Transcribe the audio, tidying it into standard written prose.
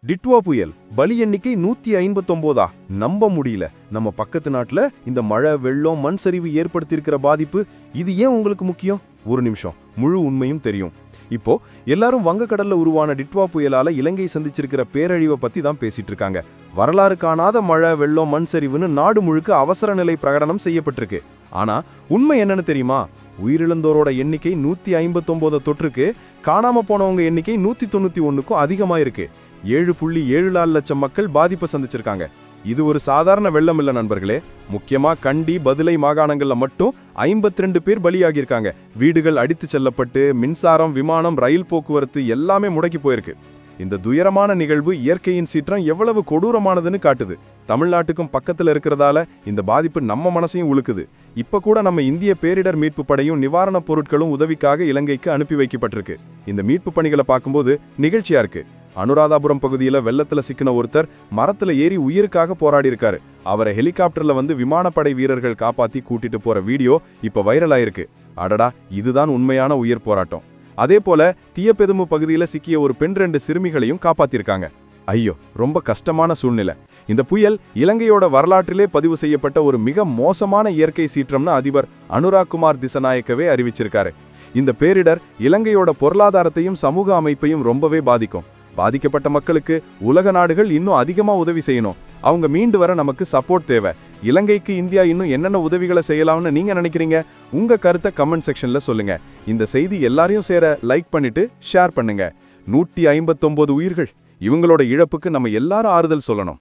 டிட்வா புயல் பலி எண்ணிக்கை 159. நம்ப முடியல. நம்ம பக்கத்து நாட்டுல இந்த மழை, வெள்ளம், மண் சரிவு ஏற்படுத்தியிருக்கிற பாதிப்பு இது ஏன் உங்களுக்கு முக்கியம்? ஒரு நிமிஷம், முழு உண்மையும் தெரியும். இப்போ எல்லாரும் வங்கக்கடல்ல உருவான டிட்வா புயலால இலங்கை சந்திச்சிருக்கிற பேரழிவை பத்தி தான் பேசிட்டு இருக்காங்க. வரலாறு காணாத மழை, வெள்ளம், மண் சரிவுன்னு நாடு முழுக்க அவசர நிலை பிரகடனம் செய்யப்பட்டிருக்கு. ஆனா உண்மை என்னன்னு தெரியுமா? உயிரிழந்தோரோட எண்ணிக்கை 159 தொற்றுக்கு, காணாம போனவங்க எண்ணிக்கை 191க்கும் அதிகமா இருக்கு. 7.74 லட்சம் மக்கள் பாதிப்பை சந்திச்சிருக்காங்க. இது ஒரு சாதாரண வெள்ளம் இல்ல நண்பர்களே. முக்கியமா கண்டி, பதுளை மாகாணங்கள்ல மட்டும் 52 பேர் பலியாகியிருக்காங்க. வீடுகள் அடித்து செல்லப்பட்டு மின்சாரம், விமானம், ரயில் போக்குவரத்து எல்லாமே முடக்கி போயிருக்கு. இந்த துயரமான நிகழ்வு இயற்கையின் சீற்றம் எவ்வளவு கொடூரமானதுன்னு காட்டுது. தமிழ்நாட்டுக்கும் பக்கத்துல இருக்கிறதால இந்த பாதிப்பு நம்ம மனசையும் உழுக்குது. இப்ப கூட நம்ம இந்திய பேரிடர் மீட்பு படையும் நிவாரணப் பொருட்களும் உதவிக்காக இலங்கைக்கு அனுப்பி வைக்கப்பட்டிருக்கு. இந்த மீட்பு பணிகளை பார்க்கும்போது நிகழ்ச்சியா இருக்கு. அனுராதாபுரம் பகுதியில வெள்ளத்துல சிக்கின ஒருத்தர் மரத்துல ஏறி உயிருக்காக போராடி இருக்காரு. அவரை ஹெலிகாப்டர்ல வந்து விமானப்படை வீரர்கள் காப்பாத்தி கூட்டிட்டு போற வீடியோ இப்ப வைரல் ஆயிருக்கு. அடடா, இதுதான் உண்மையான உயிர் போராட்டம். அதே போல தீயப்பெதும்பு பகுதியில சிக்கிய ஒரு பெண் 2 சிறுமிகளையும் காப்பாத்திருக்காங்க. ஐயோ, ரொம்ப கஷ்டமான சூழ்நிலை. இந்த புயல் இலங்கையோட வரலாற்றிலே பதிவு செய்யப்பட்ட ஒரு மிக மோசமான இயற்கை சீற்றம்னு அதிபர் அனுராக் குமார் திசநாயக்கவே அறிவிச்சிருக்காரு. இந்த பேரிடர் இலங்கையோட பொருளாதாரத்தையும் சமூக அமைப்பையும் ரொம்பவே பாதிக்கும். பாதிக்கப்பட்ட மக்களுக்கு உலக நாடுகள் இன்னும் அதிகமா உதவி செய்யணும். அவங்க மீண்டு வர நமக்கு சப்போர்ட் தேவை. இலங்கைக்கு இந்தியா இன்னும் என்னென்ன உதவிகளை செய்யலாம்னு நீங்க நினைக்கிறீங்க? உங்க கருத்தை கமெண்ட் செக்ஷன்ல சொல்லுங்க. இந்த செய்தி எல்லாரையும் சேர லைக் பண்ணிட்டு ஷேர் பண்ணுங்க. 159 உயிர்கள், இவங்களோட இழப்புக்கு நம்ம எல்லாரும் ஆறுதல் சொல்லணும்.